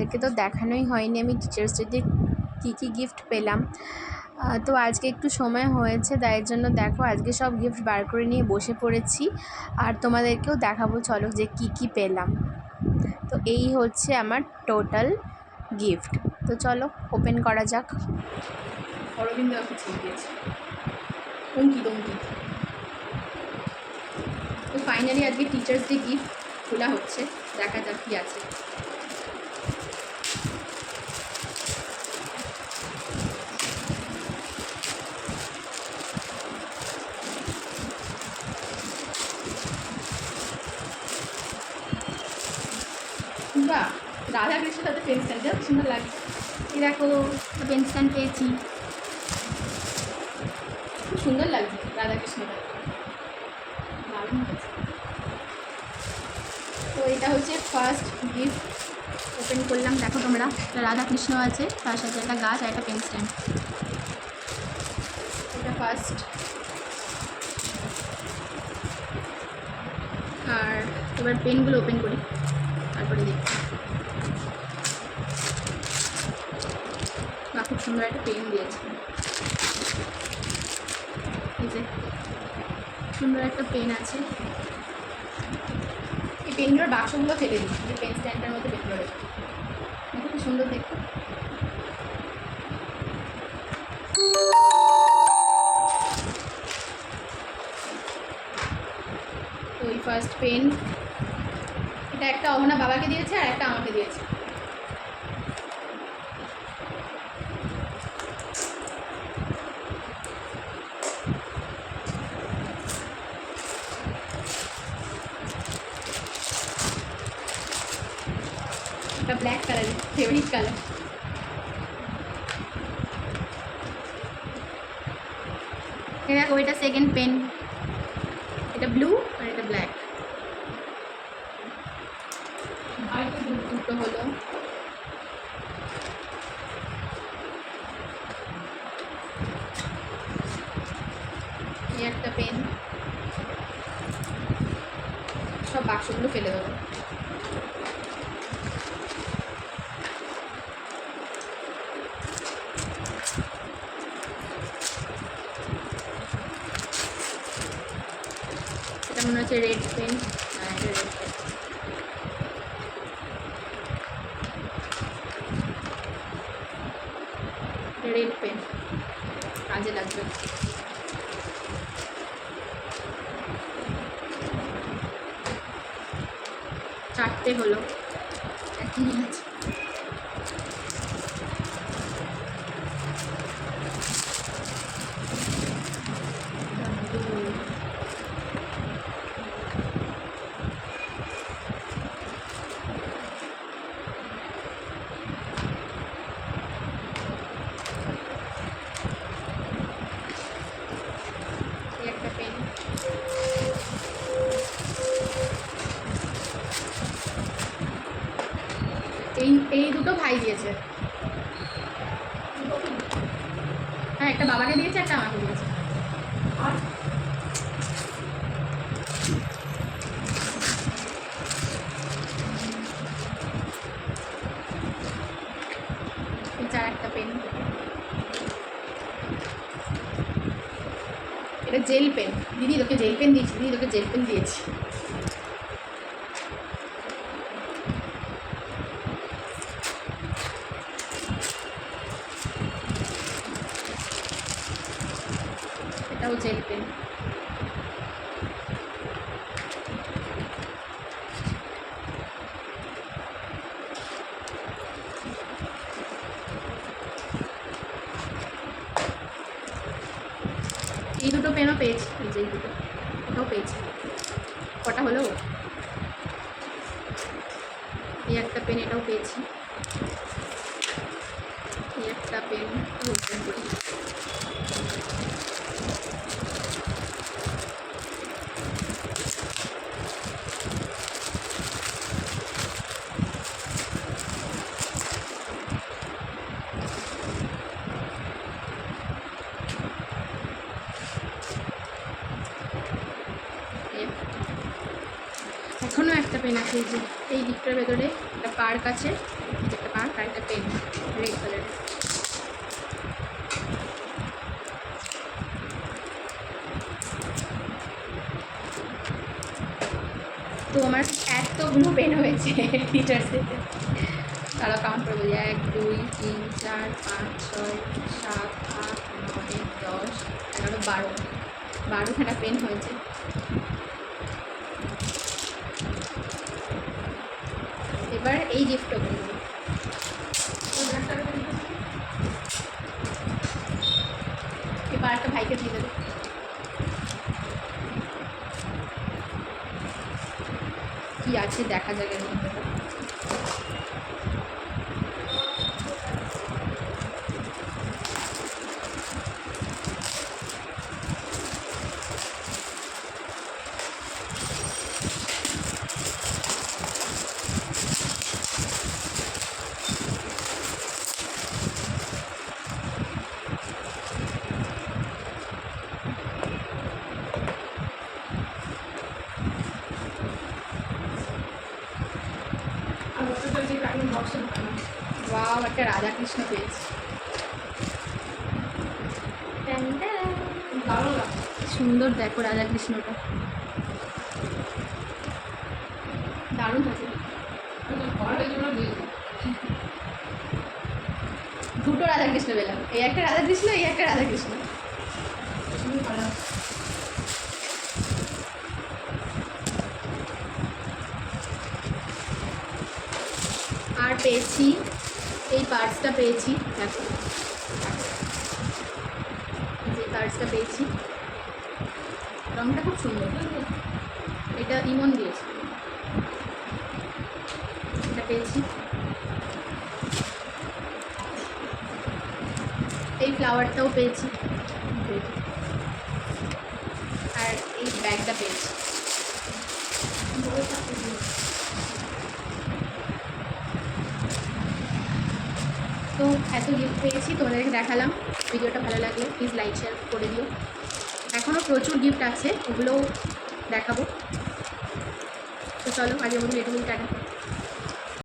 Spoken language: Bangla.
তোমাদেরকে তো দেখানোই হয়নি আমি টিচার্স ডেতে কী কী গিফট পেলাম। তো আজকে একটু সময় হয়েছে, তাই জন্য দেখো আজকে সব গিফট বার করে নিয়ে বসে পড়েছি, আর তোমাদেরকেও দেখাবো চলো যে কি কি পেলাম। তো এই হচ্ছে আমার টোটাল গিফট। তো চলো ওপেন করা যাক। অরবিন্দ দিয়েছে অঙ্কিত। তো ফাইনালি আজকে টিচার্স ডে গিফট খোলা হচ্ছে, দেখা যাক কি আছে। বাহ, রাধা কৃষ্ণ সাথে পেন স্ট্যান্ড, যা সুন্দর লাগছে। এই দেখো পেন স্ট্যান্ড পেয়েছি, খুব সুন্দর লাগছে রাধা কৃষ্ণটা, দারুণ হয়েছে। তো এটা হচ্ছে ফার্স্ট গিফট, ওপেন করলাম। দেখো তোমরা, রাধা কৃষ্ণ আছে, তার সাথে একটা গাছ আর একটা পেন স্ট্যান্ড। এটা ফার্স্ট। আর এবার পেনগুলো ওপেন করি, তারপরে দেখি। খুব সুন্দর একটা পেন দিয়েছে, এই যে সুন্দর একটা পেন আছে। এই পেনগুলোর বাক্সগুলো ফেলে দিই, যে পেন স্ট্যান্ডের মধ্যে পেনগুলো রেখে। দেখো খুব সুন্দর দেখতে। তো এই ফার্স্ট পেন, এটা একটা অহনা বাবাকে দিয়েছে আর একটা আমাকে দিয়েছে। এটা ব্ল্যাক কালার, ফেভারিট কালার। দেখো এটা সেকেন্ড পেন, এটা ব্লু আর এটা ব্ল্যাক। আর দুটো হলো। এই একটা পেন, সব বাক্সগুলো ফেলে দেবো। এটা মনে হচ্ছে রেড পেন, হ্যাঁ এটা রেড পেন। রেড পেন কাজে লাগবে। চারটে হলো, এখনই আছে। একটা পেন, এই দুটো ভাই দিয়েছে। হ্যাঁ, একটা বাবাকে দিয়েছে, একটা আমাকে দিয়েছে। আর চার একটা পেন, এটা জেল পেন। দিদি তোকে জেল পেন দিয়েছি, দিদি তোকে জেল পেন দিয়েছি। এটাও জেল পেন। এই দুটো পেনও পেয়েছি, এই যে এই দুটো, এটাও পেয়েছি। কটা হলো? এই একটা পেন, এটাও পেয়েছি। এই একটা পেন ওপেন করি। এখনও একটা পেন আছে, এই যে এই দিকটার ভেতরে একটা পার্ক আছে। একটা মার্ক আর একটা পেন রেড কালারের। তো আমার এতগুলো পেন হয়েছে টিচার্স ডেতে, তারা কাউন্ট করে বলি 1 2 3 4 5 6 7 8 9 10 11 12খানা পেন হয়েছে। এবার এই গিফট ওপেন করি। এবার একটা ভাইকে দিয়ে দেবে। কি আছে দেখা যাবে এর মধ্যে। ওয়াও, একটা রাধাকৃষ্ণ পেয়েছি। সুন্দর দেখো রাধাকৃষ্ণটা, দারুণ আছে। দুটো রাধাকৃষ্ণ পেলাম, এই একটা রাধাকৃষ্ণ, এই একটা রাধাকৃষ্ণ। আর পেয়েছি এই পার্সটা পেয়েছি, দেখো যে পার্সটা পেয়েছি, রঙটা খুব সুন্দর। এটা ইমন দিয়েছে। এটা পেয়েছি, এই ফ্লাওয়ারটাও পেয়েছি, আর এই ব্যাগটা পেয়েছি। তো এত গিফট পেয়েছি, তোমাদেরকে দেখালাম। ভিডিওটা ভালো লাগলে প্লিজ লাইক শেয়ার করে দিও। এখনও প্রচুর গিফট আছে, ওগুলোও দেখাবো। তো চলো, আজকের মতো এটুকুই, টাটা।